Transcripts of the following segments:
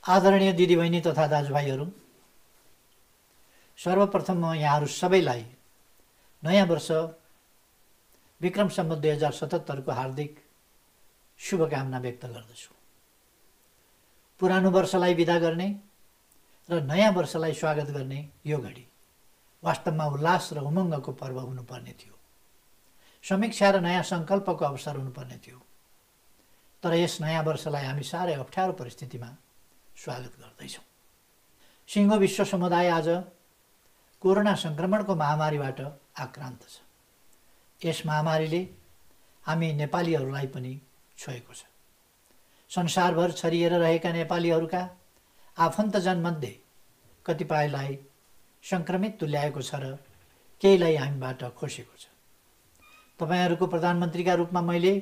आदरणीय दिदीबहिनी तथा दाजुभाइहरू, सर्वप्रथम म यहाँहरू सबैलाई नयाँ वर्ष विक्रम सम्वत 2077 को हार्दिक शुभकामना व्यक्त गर्दछु। पुरानो वर्षलाई विदा गर्ने र नयाँ वर्षलाई स्वागत गर्ने यो घडी वास्तवमा उल्लास र उमङ्गको पर्व हुनुपर्ने थियो। समीक्षा र नयाँ सङ्कल्पको अवसर हुनुपर्ने थियो। तर यस नयाँ वर्षलाई हामी साह्रै अप्ठ्यारो परिस्थितिमा स्वागत गर्दैछौँ। सिङ्गो विश्व समुदाय आज कोरोना संक्रमणको महामारीबाट आक्रान्त छ। यस महामारीले हामी नेपालीहरूलाई पनि छोएको छ। संसारभर छरिएर रहेका नेपालीहरूका आफन्तजनमध्ये कतिपयलाई संक्रमित तुल्याएको छ र केहीलाई हामीबाट खोसेको छ। तपाईहरूको प्रधानमन्त्रीका रूपमा मैले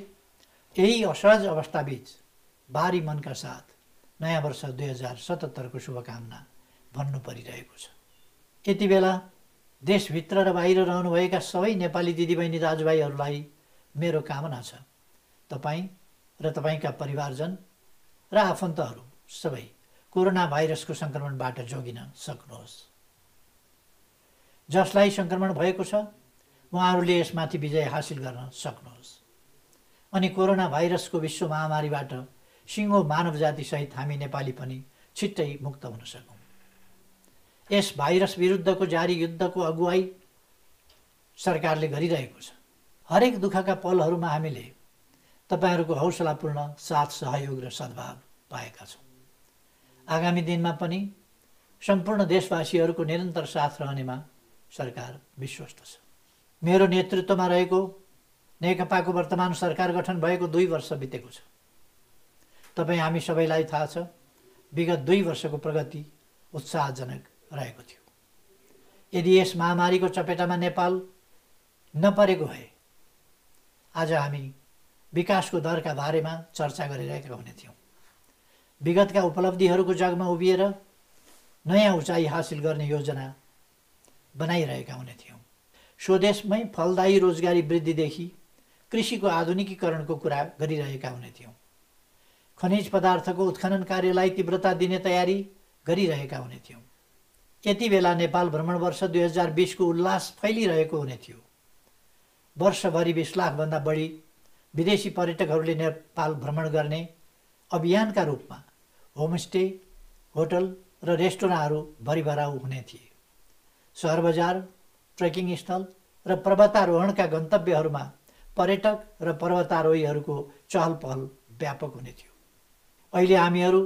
यही असहज अवस्थाबीच भारी मनका साथ नयाँ वर्ष 2077 को शुभकामना भन्नु परिरहेको छ। यति बेला देशभित्र र बाहिर रहनुभएका सबै नेपाली दिदीबहिनी दाजुभाइहरूलाई मेरो कामना छ, तपाईँ र तपाईँका परिवारजन र आफन्तहरू सबै कोरोना भाइरसको सङ्क्रमणबाट जोगिन सक्नुहोस्। जसलाई सङ्क्रमण भएको छ उहाँहरूले यसमाथि विजय हासिल गर्न सक्नुहोस् अनि कोरोना भाइरसको विश्व महामारीबाट सिङ्गो मानव जातिसहित हामी नेपाली पनि छिट्टै मुक्त हुन सकौँ। यस भाइरस विरुद्धको जारी युद्धको अगुवाई सरकारले गरिरहेको छ। हरेक दुःखका पलहरूमा हामीले तपाईहरूको हौसलापूर्ण साथ सहयोग र सद्भाव पाएका छौँ। आगामी दिनमा पनि सम्पूर्ण देशवासीहरूको निरन्तर साथ रहनेमा सरकार विश्वस्त छ। मेरो नेतृत्वमा रहेको नेकपाको वर्तमान सरकार गठन भएको 2 वर्ष बितेको छ। तपाईँ हामी सबैलाई थाहा छ, विगत 2 वर्षको प्रगति उत्साहजनक रहेको थियो। यदि यस महामारीको चपेटामा नेपाल नपरेको भए आज हामी विकासको दरका बारेमा चर्चा गरिरहेका हुने थियौँ। विगतका उपलब्धिहरूको जगमा उभिएर नयाँ उचाइ हासिल गर्ने योजना बनाइरहेका हुने थियौँ। स्वदेशमै फलदायी रोजगारी वृद्धिदेखि कृषिको आधुनिकीकरणको कुरा गरिरहेका हुने थियौँ। खनिज पदार्थको उत्खनन कार्यलाई तीव्रता दिने तयारी गरिरहेका हुने थियौँ। यति बेला नेपाल भ्रमण वर्ष 2020 को उल्लास फैलिरहेको हुने थियो। वर्षभरि 20 लाखभन्दा बढी विदेशी पर्यटकहरूले नेपाल भ्रमण गर्ने अभियानका रूपमा होमस्टे, होटल र रेस्टुराँहरू भरिभराउ हुने थिए। सहर बजार, ट्रेकिङ स्थल र पर्वतारोहणका गन्तव्यहरूमा पर्यटक र पर्वतारोहीहरूको चहल पहल व्यापक हुने थियो। अहिले हामीहरू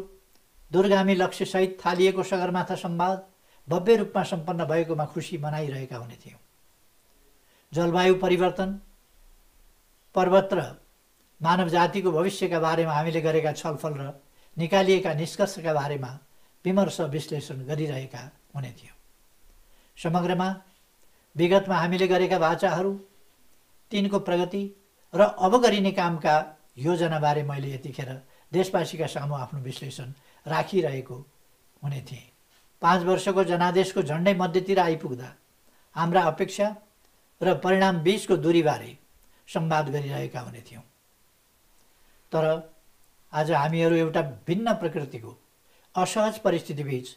दूरगामी लक्ष्यसहित थालिएको सगरमाथा संवाद भव्य रूपमा सम्पन्न भएकोमा खुसी मनाइरहेका हुने थियौँ। जलवायु परिवर्तन, पर्वत र मानव जातिको भविष्यका बारेमा हामीले गरेका छलफल र निकालिएका निष्कर्षका बारेमा विमर्श विश्लेषण गरिरहेका हुने थियौँ। समग्रमा विगतमा हामीले गरेका वाचाहरू, तिनको प्रगति र अब गरिने कामका योजनाबारे मैले यतिखेर देशवासीका सामु आफ्नो विश्लेषण राखिरहेको हुने थिएँ। 5 वर्षको जनादेशको झन्डै मध्यतिर आइपुग्दा हाम्रा अपेक्षा र परिणाम बीचको दूरीबारे संवाद गरिरहेका हुने थियौँ। तर आज हामीहरू एउटा भिन्न प्रकृतिको असहज परिस्थितिबीच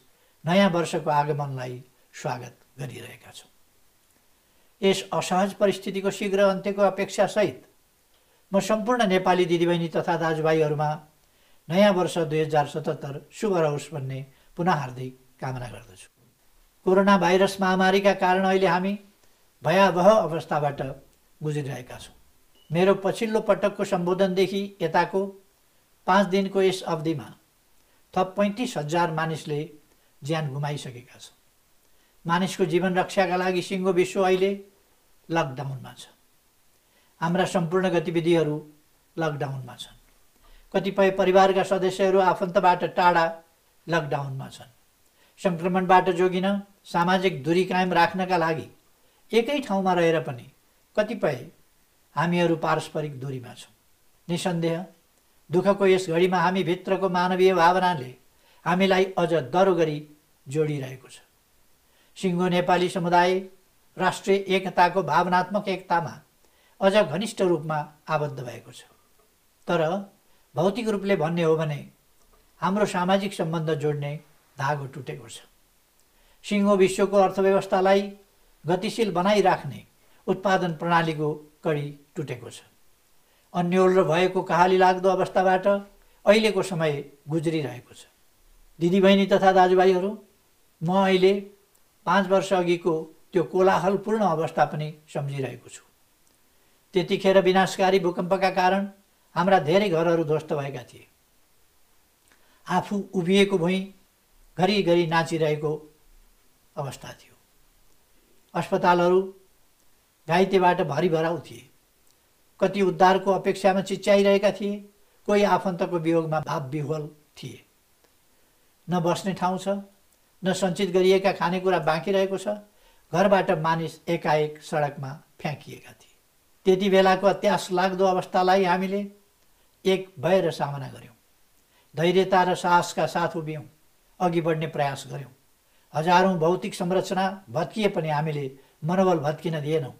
नयाँ वर्षको आगमनलाई स्वागत गरिरहेका छौँ। यस असहज परिस्थितिको शीघ्र अन्त्यको अपेक्षासहित म सम्पूर्ण नेपाली दिदीबहिनी तथा दाजुभाइहरूमा नयाँ वर्ष 2077 शुभ रहोस् भन्ने पुनः हार्दिक कामना गर्दछु। कोरोना भाइरस महामारीका कारण अहिले हामी भयावह अवस्थाबाट गुज्रिरहेका छौँ। मेरो पछिल्लो पटकको सम्बोधनदेखि यताको 5 दिनको यस अवधिमा थप 35,000 मानिसले ज्यान गुमाइसकेका छन्। मानिसको जीवन रक्षाका लागि सिङ्गो विश्व अहिले लकडाउनमा छ। हाम्रा सम्पूर्ण गतिविधिहरू लकडाउनमा छन्। कतिपय परिवारका सदस्यहरू आफन्तबाट टाढा लकडाउनमा छन्। सङ्क्रमणबाट जोगिन सामाजिक दूरी कायम राख्नका लागि एकै ठाउँमा रहेर पनि कतिपय हामीहरू पारस्परिक दूरीमा छौँ। निसन्देह दुःखको यस घडीमा हामी भित्रको मानवीय भावनाले हामीलाई अझ दह्रो गरी जोडिरहेको छ। सिङ्गो नेपाली समुदाय राष्ट्रिय एकताको भावनात्मक एकतामा अझ घनिष्ठ रूपमा आबद्ध भएको छ। तर भौतिक रूपले भन्ने हो भने हाम्रो सामाजिक सम्बन्ध जोड्ने धागो टुटेको छ। सिङ्गो विश्वको अर्थव्यवस्थालाई गतिशील बनाइराख्ने उत्पादन प्रणालीको कडी टुटेको छ। अन्यल र भएको कहाली लाग्दो अवस्थाबाट अहिलेको समय गुज्रिरहेको छ। दिदीबहिनी तथा दाजुभाइहरू, म अहिले 5 वर्ष अघिको त्यो कोलाहलपूर्ण अवस्था पनि सम्झिरहेको छु। त्यतिखेर विनाशकारी भूकम्पका कारण हाम्रा धेरै घरहरू ध्वस्त भएका थिए। आफू उभिएको भुइँ घरिघरि नाचिरहेको अवस्था थियो। अस्पतालहरू घाइतेबाट भरिभराउ थिए। कति उद्धारको अपेक्षामा चिच्याइरहेका थिए, कोही आफन्तको वियोगमा भावविह्वल थिए। न बस्ने ठाउँ छ, न सञ्चित गरिएका खानेकुरा बाँकी रहेको छ। घरबाट मानिस एकाएक सडकमा फ्याँकिएका थिए। त्यति बेलाको अत्यास लाग्दो अवस्थालाई हामीले एक भएर सामना गऱ्यौँ। धैर्यता र साहसका साथ उभियौँ, अघि बढ्ने प्रयास गऱ्यौँ। हजारौँ भौतिक संरचना भत्किए पनि हामीले मनोबल भत्किन दिएनौँ।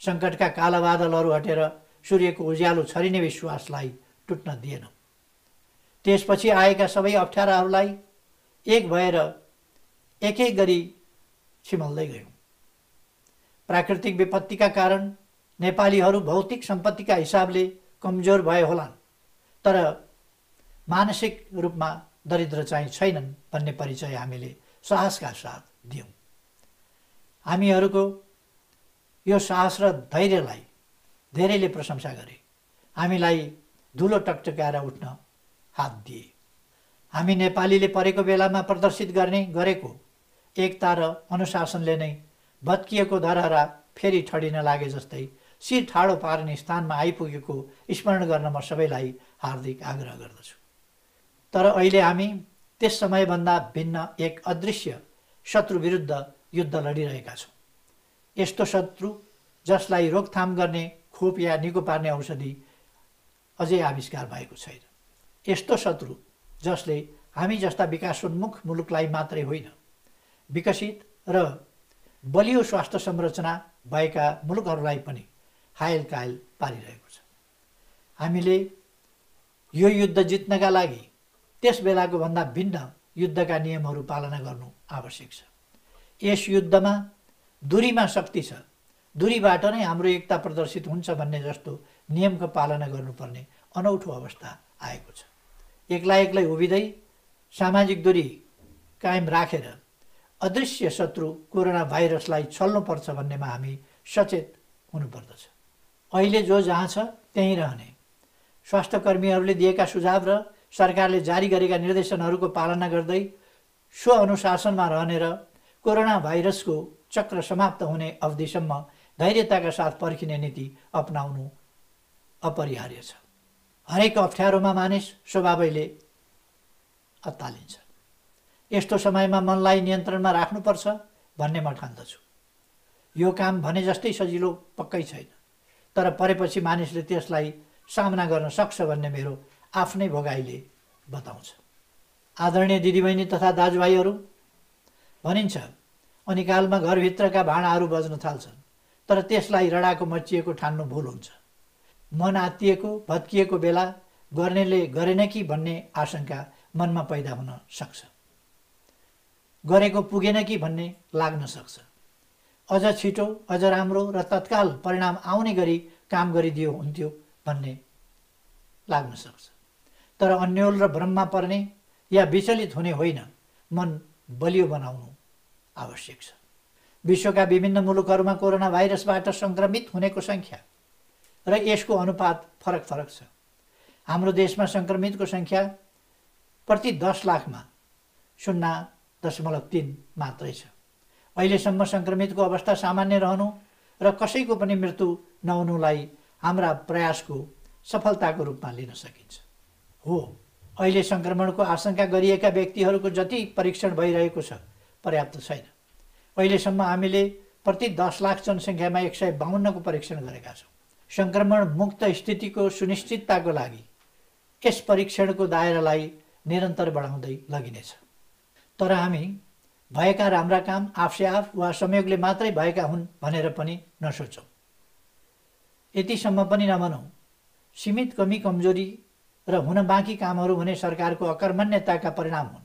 सङ्कटका काला बादलहरू हटेर सूर्यको उज्यालो छरिने विश्वासलाई टुट्न दिएनौँ। त्यसपछि आएका सबै अप्ठ्याराहरूलाई एक भएर एक एक गरी छिमल्दै गयौँ। प्राकृतिक विपत्तिका कारण नेपालीहरू भौतिक सम्पत्तिका हिसाबले कमजोर भए होलान्, तर मानसिक रूपमा दरिद्र चाहिँ छैनन् भन्ने परिचय हामीले साहसका साथ दियौँ। हामीहरूको यो साहस र धैर्यलाई धेरैले प्रशंसा गरे। हामीलाई धुलो टकटकाएर उठ्न हात दिए। हामी नेपालीले परेको बेलामा प्रदर्शित गरेको एकता र अनुशासनले नै भत्किएको धरहरा फेरि ठडिन लागे जस्तै शिर ठाडो पार्ने स्थानमा आइपुगेको स्मरण गर्न म सबैलाई हार्दिक आग्रह गर्दछु। तर अहिले हामी त्यस समयभन्दा भिन्न एक अदृश्य शत्रु विरुद्ध युद्ध लडिरहेका छौँ। यस्तो शत्रु जसलाई रोकथाम गर्ने खोप या निको पार्ने औषधि अझै आविष्कार भएको छैन। यस्तो शत्रु जसले हामी जस्ता विकासोन्मुख मुलुकलाई मात्रै होइन, विकसित र बलियो स्वास्थ्य संरचना भएका मुलुकहरूलाई पनि हायल कायल पारिरहेको छ। हामीले यो युद्ध जित्नका लागि त्यस बेलाको भन्दा भिन्न युद्धका नियमहरू पालना गर्नु आवश्यक छ। यस युद्धमा दूरीमा शक्ति छ, दूरीबाट नै हाम्रो एकता प्रदर्शित हुन्छ भन्ने जस्तो नियमको पालना गर्नुपर्ने अनौठो अवस्था आएको छ। एक्लै उभिँदै सामाजिक दूरी कायम राखेर अदृश्य शत्रु कोरोना भाइरसलाई छल्नुपर्छ भन्नेमा हामी सचेत हुनुपर्दछ। अहिले जो जहाँ छ त्यहीँ रहने, स्वास्थ्य कर्मीहरूले दिएका सुझाव र सरकारले जारी गरेका निर्देशनहरूको पालना गर्दै स्व अनुशासनमा रहने र कोरोना भाइरसको चक्र समाप्त हुने अवधिसम्म धैर्यताका साथ पर्खिने नीति अपनाउनु अपरिहार्य छ। हरेक अप्ठ्यारोमा मानिस स्वभावैले अत्तालिन्छ। यस्तो समयमा मनलाई नियन्त्रणमा राख्नुपर्छ भन्ने म ठान्दछु। यो काम भने जस्तै सजिलो पक्कै छैन, तर परेपछि मानिसले त्यसलाई सामना गर्न सक्छ भन्ने मेरो आफ्नै भोगाइले बताउँछ। आदरणीय दिदीबहिनी तथा दाजुभाइहरू, भनिन्छ अनिकालमा घरभित्रका भाँडाहरू बज्न थाल्छन्, तर त्यसलाई रडाको मचिएको ठान्नु भुल हुन्छ। मन आत्तिएको भत्किएको बेला गर्नेले गरेन कि भन्ने आशंका मनमा पैदा हुन सक्छ। गरेको पुगेन कि भन्ने लाग्न सक्छ। अझ छिटो, अझ राम्रो र तत्काल परिणाम आउने गरी काम गरिदियो हुन्थ्यो भन्ने लाग्न सक्छ। तर अन्यल र भ्रममा पर्ने या विचलित हुने होइन, मन बलियो बनाउनु आवश्यक छ। विश्वका विभिन्न मुलुकहरूमा कोरोना भाइरसबाट सङ्क्रमित हुनेको सङ्ख्या र यसको अनुपात फरक फरक छ। हाम्रो देशमा सङ्क्रमितको सङ्ख्या प्रति 10 लाखमा 0.3 मात्रै छ। अहिलेसम्म सङ्क्रमितको अवस्था सामान्य रहनु र कसैको पनि मृत्यु नहुनुलाई हाम्रा प्रयासको सफलताको रूपमा लिन सकिन्छ। हो, अहिले सङ्क्रमणको आशंका गरिएका व्यक्तिहरूको जति परीक्षण भइरहेको छ पर्याप्त छैन। अहिलेसम्म हामीले प्रति 10 लाख जनसङ्ख्यामा 152 को परीक्षण गरेका छौँ। सङ्क्रमण मुक्त स्थितिको सुनिश्चितताको लागि यस परीक्षणको दायरालाई निरन्तर बढाउँदै लगिनेछ। तर हामी भएका राम्रा काम आफसे आफ वा संयोगले मात्रै भएका हुन् भनेर पनि नसोचौँ। यतिसम्म पनि नभनौँ। सीमित कमी कमजोरी र हुन बाँकी कामहरू हुने सरकारको अकर्मण्यताका परिणाम हुन्।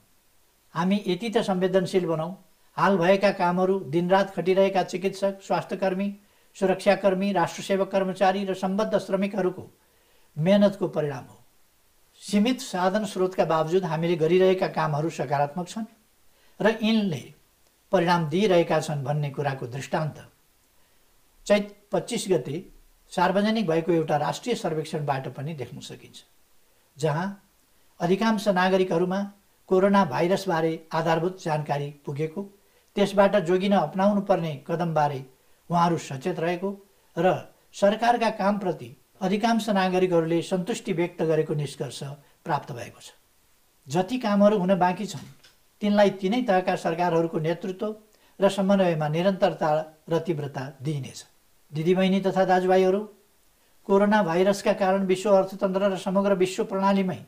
हामी यति त संवेदनशील बनाऊ, हाल भएका कामहरू दिनरात खटिरहेका चिकित्सक, स्वास्थ्यकर्मी, सुरक्षाकर्मी, राष्ट्रसेवक कर्मचारी र सम्बद्ध श्रमिकहरूको मेहनतको परिणाम हो। सीमित साधन स्रोतका बावजुद हामीले गरिरहेका कामहरू सकारात्मक छन् र यिनले परिणाम दिइरहेका छन् भन्ने कुराको दृष्टान्त चैत 25 गते सार्वजनिक भएको एउटा राष्ट्रिय सर्वेक्षणबाट पनि देख्न सकिन्छ, जहाँ अधिकांश नागरिकहरूमा कोरोना भाइरसबारे आधारभूत जानकारी पुगेको, त्यसबाट जोगिन अपनाउनु पर्ने कदमबारे उहाँहरू सचेत रहेको र सरकारका कामप्रति अधिकांश नागरिकहरूले सन्तुष्टि व्यक्त गरेको निष्कर्ष प्राप्त भएको छ। जति कामहरू हुन बाँकी छन् तिनलाई तिनै तहका सरकारहरूको नेतृत्व र समन्वयमा निरन्तरता र तीव्रता दिइनेछ। दिदीबहिनी तथा दाजुभाइहरू, कोरोना भाइरसका कारण विश्व अर्थतन्त्र र समग्र विश्व प्रणालीमै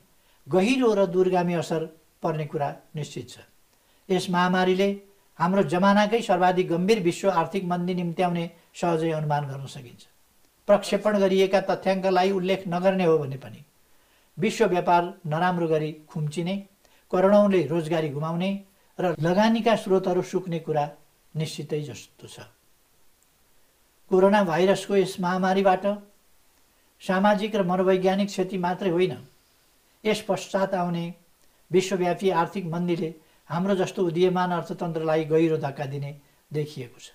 गहिरो र दूरगामी असर पर्ने कुरा निश्चित छ। यस महामारीले हाम्रो जमानाकै सर्वाधिक गम्भीर विश्व आर्थिक मन्दी निम्त्याउने सहजै अनुमान गर्न सकिन्छ। प्रक्षेपण गरिएका तथ्याङ्कलाई उल्लेख नगर्ने हो भने पनि विश्व व्यापार नराम्रो गरी खुम्चिने, करोडौँले रोजगारी गुमाउने र लगानीका स्रोतहरू सुक्ने कुरा निश्चितै जस्तो छ। कोरोना भाइरसको यस महामारीबाट सामाजिक र मनोवैज्ञानिक क्षति मात्रै होइन, यस पश्चात आउने विश्वव्यापी आर्थिक मन्दीले हाम्रो जस्तो उदीयमान अर्थतन्त्रलाई गहिरो धक्का दिने देखिएको छ।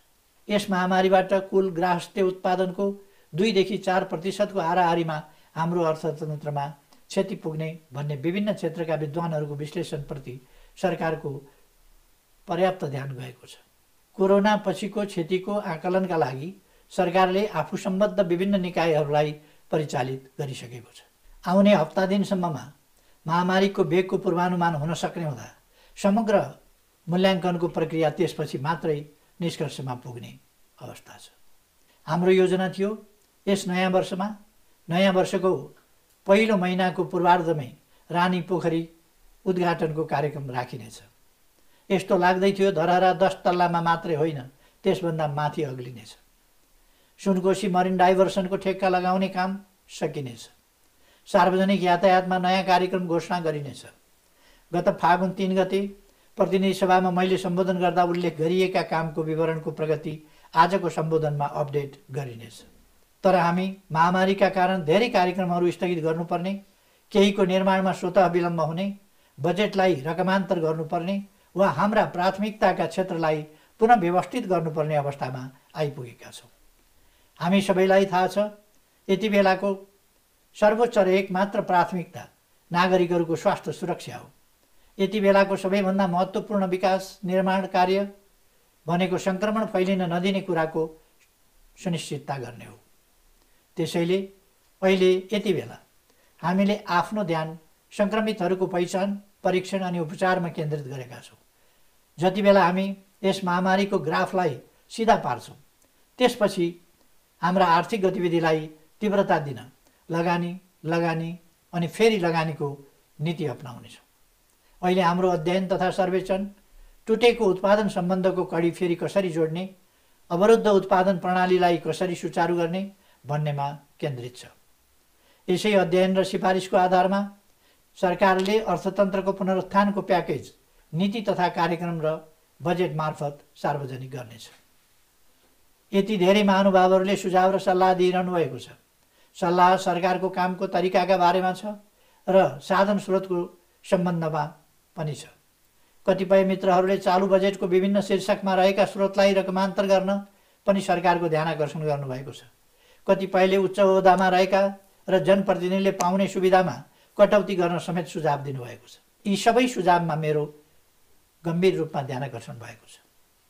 यस महामारीबाट कुल ग्राहस्थ्य उत्पादनको 2 देखि 4% को हाराहारीमा हाम्रो अर्थतन्त्रमा क्षति पुग्ने भन्ने विभिन्न क्षेत्रका विद्वानहरूको विश्लेषणप्रति सरकारको पर्याप्त ध्यान गएको छ। कोरोना पछिको क्षतिको आकलनका लागि सरकारले आफू सम्बद्ध विभिन्न निकायहरूलाई परिचालित गरिसकेको छ। आउने हप्ता दिनसम्ममा महामारीको वेगको पूर्वानुमान हुन सक्ने हुँदा समग्र मूल्याङ्कनको प्रक्रिया त्यसपछि मात्रै निष्कर्षमा पुग्ने अवस्था छ। हाम्रो योजना थियो यस नयाँ वर्षमा नयाँ वर्षको पहिलो महिनाको पूर्वार्धमै रानी पोखरी उद्घाटनको कार्यक्रम राखिनेछ। यस्तो लाग्दै थियो धरहरा 10 तल्लामा मात्रै होइन, त्यसभन्दा माथि अग्लिनेछ। सुनकोशी मरिन डाइभर्सनको ठेक्का लगाउने काम सकिनेछ। सार्वजनिक यातायातमा नयाँ कार्यक्रम घोषणा गरिनेछ। गत फागुन 3 गते प्रतिनिधि सभामा मैले सम्बोधन गर्दा उल्लेख गरिएका कामको विवरणको प्रगति आजको सम्बोधनमा अपडेट गरिनेछ। तर हामी महामारीका कारण धेरै कार्यक्रमहरू स्थगित गर्नुपर्ने, केहीको निर्माणमा स्वतः विलम्ब हुने, बजेटलाई रकमान्तर गर्नुपर्ने वा हाम्रा प्राथमिकताका क्षेत्रलाई पुनः व्यवस्थित गर्नुपर्ने अवस्थामा आइपुगेका छौँ। हामी सबैलाई थाहा छ यति बेलाको सर्वोच्च र एकमात्र प्राथमिकता नागरिकहरूको स्वास्थ्य सुरक्षा हो। यति बेलाको सबैभन्दा महत्त्वपूर्ण विकास निर्माण कार्य भनेको सङ्क्रमण फैलिन नदिने कुराको सुनिश्चितता गर्ने हो। त्यसैले अहिले यति बेला हामीले आफ्नो ध्यान सङ्क्रमितहरूको पहिचान, परीक्षण अनि उपचारमा केन्द्रित गरेका छौँ। जति बेला हामी यस महामारीको ग्राफलाई सिधा पार्छौँ त्यसपछि हाम्रा आर्थिक गतिविधिलाई तीव्रता दिन लगानी अनि फेरि लगानीको नीति अपनाउनेछौँ। अहिले हाम्रो अध्ययन तथा सर्वेक्षण टुटेको उत्पादन सम्बन्धको कडी फेरि कसरी जोड्ने, अवरुद्ध उत्पादन प्रणालीलाई कसरी सुचारू गर्ने भन्नेमा केन्द्रित छ। यसै अध्ययन र सिफारिसको आधारमा सरकारले अर्थतन्त्रको पुनरुत्थानको प्याकेज, नीति तथा कार्यक्रम र बजेट मार्फत सार्वजनिक गर्नेछ। यति धेरै महानुभावहरूले सुझाव र सल्लाह दिइरहनु भएको छ। सल्लाह सरकारको कामको तरिकाका बारेमा छ र साधन स्रोतको सम्बन्धमा पनि छ। कतिपय मित्रहरूले चालु बजेटको विभिन्न शीर्षकमा रहेका स्रोतलाई रकमान्तर गर्न पनि सरकारको ध्यान आकर्षण गर्नुभएको छ। कतिपयले उच्च ओहदामा रहेका र जनप्रतिनिधिले पाउने सुविधामा कटौती गर्न समेत सुझाव दिनुभएको छ। यी सबै सुझावमा मेरो गम्भीर रूपमा ध्यान आकर्षण भएको छ।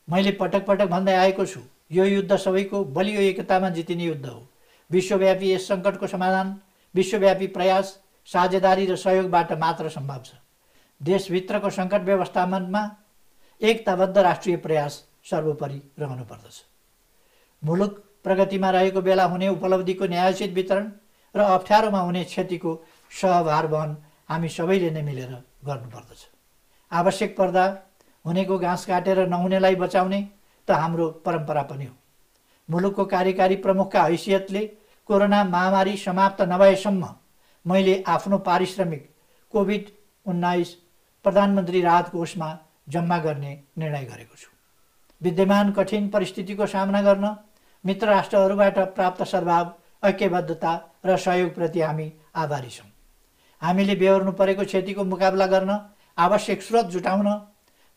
मैले पटक पटक भन्दै आएको छु, यो युद्ध सबैको बलियो एकतामा जितिने युद्ध हो। विश्वव्यापी यस सङ्कटको समाधान विश्वव्यापी प्रयास, साझेदारी र सहयोगबाट मात्र सम्भव छ। देशभित्रको सङ्कट व्यवस्थापनमा एकताबद्ध राष्ट्रिय प्रयास सर्वोपरि रहनुपर्दछ। मुलुक प्रगतिमा रहेको बेला हुने उपलब्धिको न्यायोचित वितरण र अप्ठ्यारोमा हुने क्षतिको सहभार वहन हामी सबैले नै मिलेर गर्नुपर्दछ। आवश्यक पर्दा हुनेको घाँस काटेर नहुनेलाई बचाउने त हाम्रो परम्परा पनि हो। मुलुकको कार्यकारी प्रमुखका हैसियतले कोरोना महामारी समाप्त नभएसम्म मैले आफ्नो पारिश्रमिक कोभिड-19 प्रधानमन्त्री राहत कोषमा जम्मा गर्ने निर्णय गरेको छु। विद्यमान कठिन परिस्थितिको सामना गर्न मित्र राष्ट्रहरूबाट प्राप्त सद्भाव, ऐक्यबद्धता र सहयोगप्रति हामी आभारी छौँ। हामीले बेहोर्नु परेको क्षतिको मुकाबला गर्न आवश्यक स्रोत जुटाउन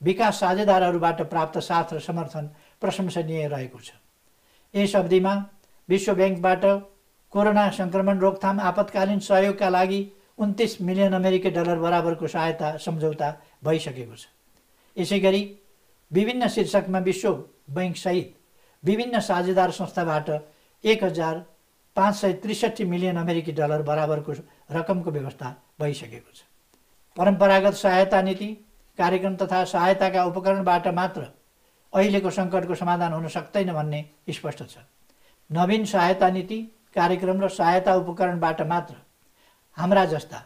विकास साझेदारहरूबाट प्राप्त साथ र समर्थन प्रशंसनीय रहेको छ। यस अवधिमा विश्व ब्याङ्कबाट कोरोना सङ्क्रमण रोकथाम आपतकालीन सहयोगका लागि 29 मिलियन अमेरिकी डलर बराबरको सहायता सम्झौता भइसकेको छ। यसै गरी विभिन्न शीर्षकमा विश्व बैङ्कसहित विभिन्न साझेदार संस्थाबाट 1,563 मिलियन अमेरिकी डलर बराबरको रकमको व्यवस्था भइसकेको छ। परम्परागत सहायता नीति, कार्यक्रम तथा सहायताका उपकरणबाट मात्र अहिलेको सङ्कटको समाधान हुन सक्दैन भन्ने स्पष्ट छ। नवीन सहायता नीति, कार्यक्रम र सहायता उपकरणबाट मात्र हाम्रा जस्ता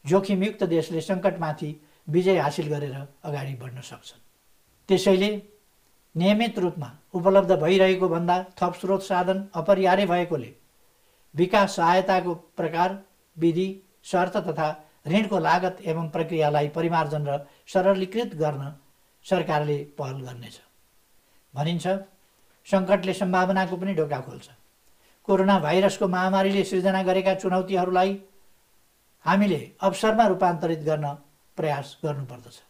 जोखिमयुक्त देशले सङ्कटमाथि विजय हासिल गरेर अगाडि बढ्न सक्छन्। त्यसैले नियमित रूपमा उपलब्ध भइरहेको भन्दा थप स्रोत साधन अपरिहार्य भएकोले विकास सहायताको प्रकार, विधि, शर्त तथा ऋणको लागत एवं प्रक्रियालाई परिमार्जन र सरलीकृत गर्न सरकारले पहल गर्नेछ। भनिन्छ, सङ्कटले सम्भावनाको पनि ढोका खोल्छ। कोरोना भाइरसको महामारीले सृजना गरेका चुनौतीहरूलाई हामीले अवसरमा रूपान्तरित गर्न प्रयास गर्नुपर्दछ।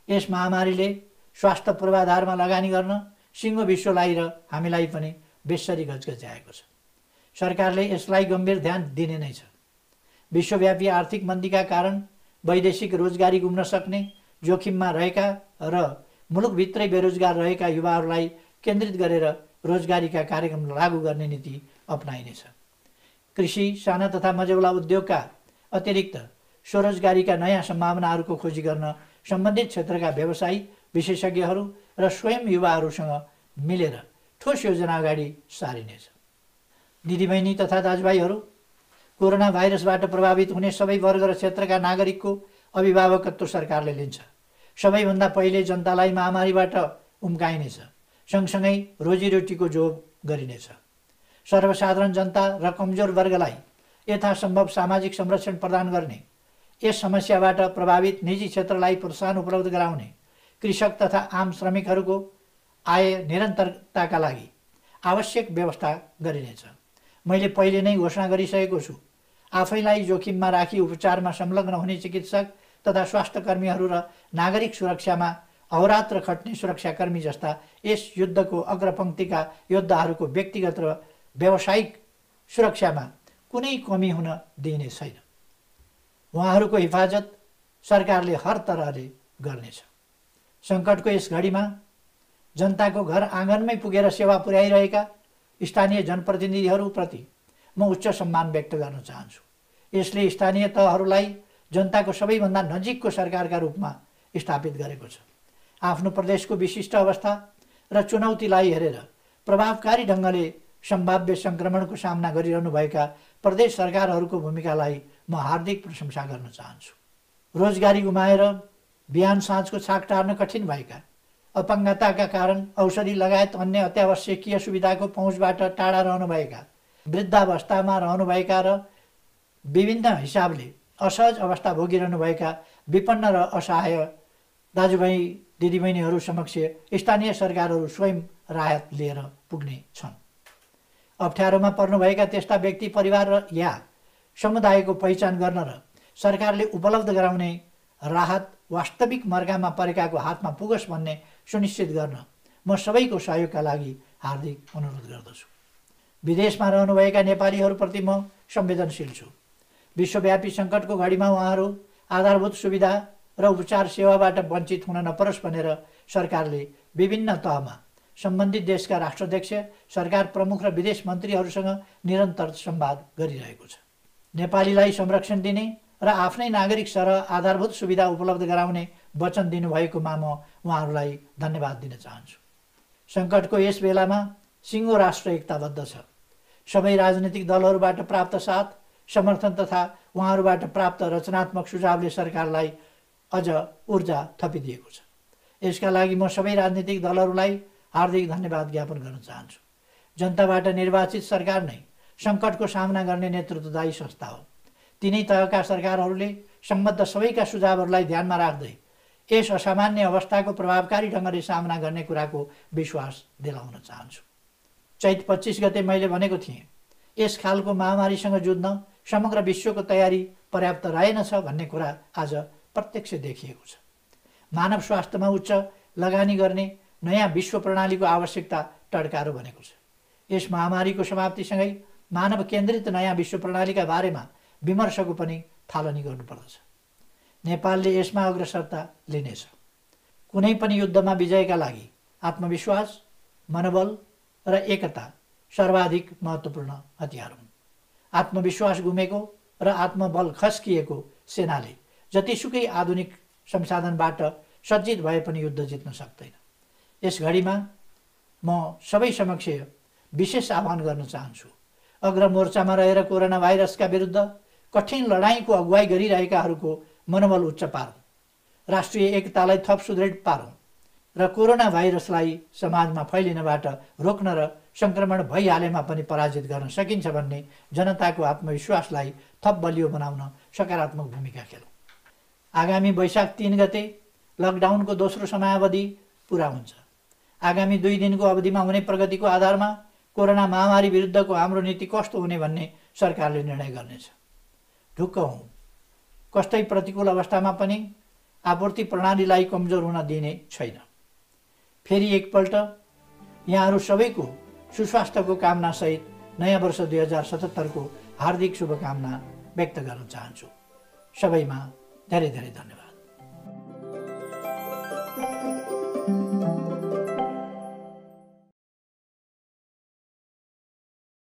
यस महामारीले स्वास्थ्य पूर्वाधारमा लगानी गर्न सिङ्गो विश्वलाई र हामीलाई पनि बेसरी गजगज्याएको छ। सरकारले यसलाई गम्भीर ध्यान दिने नै छ। विश्वव्यापी आर्थिक मन्दीका कारण वैदेशिक रोजगारी गुम्न सक्ने जोखिममा रहेका र मुलुकभित्रै बेरोजगार रहेका युवाहरूलाई केन्द्रित गरेर रोजगारीका कार्यक्रम लागू गर्ने नीति अपनाइनेछ। कृषि, साना तथा मझौला उद्योगका अतिरिक्त स्वरोजगारीका नयाँ सम्भावनाहरूको खोजी गर्न सम्बन्धित क्षेत्रका व्यवसायी, विशेषज्ञहरू र स्वयं युवाहरूसँग मिलेर ठोस योजना अगाडि सारिनेछ। दिदीबहिनी तथा दाजुभाइहरू, कोरोना भाइरसबाट प्रभावित हुने सबै वर्ग र क्षेत्रका नागरिकको अभिभावकत्व सरकारले लिन्छ। सबैभन्दा पहिले जनतालाई महामारीबाट उम्काइनेछ, सँगसँगै रोजीरोटीको जोग गरिनेछ। सर्वसाधारण जनता र कमजोर वर्गलाई यथासम्भव सामाजिक संरक्षण प्रदान गर्ने, यस समस्याबाट प्रभावित निजी क्षेत्रलाई प्रोत्साहन उपलब्ध गराउने, कृषक तथा आम श्रमिकहरूको आय निरन्तरताका लागि आवश्यक व्यवस्था गरिनेछ। मैले पहिले नै घोषणा गरिसकेको छु, आफैलाई जोखिममा राखी उपचारमा संलग्न हुने चिकित्सक तथा स्वास्थ्यकर्मीहरू र नागरिक सुरक्षामा अहोरात्र खट्ने सुरक्षाकर्मी जस्ता यस युद्धको अग्रपङ्क्तिका योद्धाहरूको व्यक्तिगत र व्यावसायिक सुरक्षामा कुनै कमी हुन दिइने छैन। उहाँहरूको हिफाजत सरकारले हर तरहले गर्नेछ। सङ्कटको यस घडीमा जनताको घर आँगनमै पुगेर सेवा पुर्याइरहेका स्थानीय जनप्रतिनिधिहरूप्रति म उच्च सम्मान व्यक्त गर्न चाहन्छु। यसले स्थानीय तहहरूलाई जनताको सबैभन्दा नजिकको सरकारका रूपमा स्थापित गरेको छ। आफ्नो प्रदेशको विशिष्ट अवस्था र चुनौतीलाई हेरेर प्रभावकारी ढङ्गले सम्भाव्य सङ्क्रमणको सामना गरिरहनुभएका प्रदेश सरकारहरूको भूमिकालाई म हार्दिक प्रशंसा गर्न चाहन्छु। रोजगारी गुमाएर बिहान साँझको छाक टार्न कठिन भएका, अपाङ्गताका कारण औषधि लगायत अन्य अत्यावश्यकीय सुविधाको पहुँचबाट टाढा रहनुभएका, वृद्धावस्थामा रहनुभएका र विभिन्न हिसाबले असहज अवस्था भोगिरहनुभएका विपन्न र असहाय दाजुभाइ दिदीबहिनीहरू समक्ष स्थानीय सरकारहरू स्वयं राहत लिएर पुग्ने छन्। अप्ठ्यारोमा पर्नुभएका त्यस्ता व्यक्ति, परिवार र या समुदायको पहिचान गर्न र सरकारले उपलब्ध गराउने राहत वास्तविक मर्कामा परेकाको हातमा पुगोस् भन्ने सुनिश्चित गर्न म सबैको सहयोगका लागि हार्दिक अनुरोध गर्दछु। विदेशमा रहनुभएका नेपालीहरूप्रति म संवेदनशील छु। विश्वव्यापी सङ्कटको घडीमा उहाँहरू आधारभूत सुविधा र उपचार सेवाबाट वञ्चित हुन नपरोस् भनेर सरकारले विभिन्न तहमा सम्बन्धित देशका राष्ट्राध्यक्ष, सरकार प्रमुख र विदेश मन्त्रीहरूसँग निरन्तर संवाद गरिरहेको छ। नेपालीलाई संरक्षण दिने र आफ्नै नागरिक सरह आधारभूत सुविधा उपलब्ध गराउने वचन दिनुभएकोमा म उहाँहरूलाई धन्यवाद दिन चाहन्छु। सङ्कटको यस बेलामा सिङ्गो राष्ट्र एकताबद्ध छ। सबै राजनीतिक दलहरूबाट प्राप्त साथ, समर्थन तथा उहाँहरूबाट प्राप्त रचनात्मक सुझावले सरकारलाई अझ ऊर्जा थपिदिएको छ। यसका लागि म सबै राजनीतिक दलहरूलाई हार्दिक धन्यवाद ज्ञापन गर्न चाहन्छु। जनताबाट निर्वाचित सरकार नै सङ्कटको सामना गर्ने नेतृत्वदायी संस्था हो। तिनै तहका सरकारहरूले सम्बद्ध सबैका सुझावहरूलाई ध्यानमा राख्दै यस असामान्य अवस्थाको प्रभावकारी ढङ्गले सामना गर्ने कुराको विश्वास दिलाउन चाहन्छु। चैत 25 गते मैले भनेको थिएँ, यस खालको महामारीसँग जुझ्न समग्र विश्वको तयारी पर्याप्त रहेनछ भन्ने कुरा आज प्रत्यक्ष देखिएको छ। मानव स्वास्थ्यमा उच्च लगानी गर्ने नयाँ विश्व प्रणालीको आवश्यकता टड्कारो बनेको छ। यस महामारीको समाप्तिसँगै मानव केन्द्रित नयाँ विश्व प्रणालीका बारेमा विमर्शको पनि थालनी गर्नुपर्दछ। नेपालले यसमा अग्रसरता लिनेछ। कुनै पनि युद्धमा विजयका लागि आत्मविश्वास, मनोबल र एकता सर्वाधिक महत्त्वपूर्ण हतियार हुन्। आत्मविश्वास गुमेको र आत्मबल खस्किएको सेनाले जतिसुकै आधुनिक संसाधनबाट सज्जित भए पनि युद्ध जित्न सक्दैन। यस घडीमा म सबै समक्ष विशेष आह्वान गर्न चाहन्छु। अग्रमोर्चामा रहेर कोरोना भाइरसका विरुद्ध कठिन लडाईँको अगुवाई गरिरहेकाहरूको मनोबल उच्च पारौँ, राष्ट्रिय एकतालाई थप सुदृढ पारौँ र कोरोना भाइरसलाई समाजमा फैलिनबाट रोक्न र सङ्क्रमण भइहालेमा पनि पराजित गर्न सकिन्छ भन्ने जनताको आत्मविश्वासलाई थप बलियो बनाउन सकारात्मक भूमिका खेलौँ। आगामी वैशाख 3 गते लकडाउनको दोस्रो समयावधि पुरा हुन्छ। आगामी 2 दिनको अवधिमा हुने प्रगतिको आधारमा कोरोना महामारी विरुद्धको हाम्रो नीति कस्तो हुने भन्ने सरकारले निर्णय गर्नेछ। ढुक्क हौँ, कस्तै प्रतिकूल अवस्थामा पनि आपूर्ति प्रणालीलाई कमजोर हुन दिने छैन। फेरि एकपल्ट यहाँहरू सबैको सुस्वास्थ्यको कामनासहित नयाँ वर्ष 2077 को हार्दिक शुभकामना व्यक्त गर्न चाहन्छु। सबैमा धेरै धेरै धन्यवाद।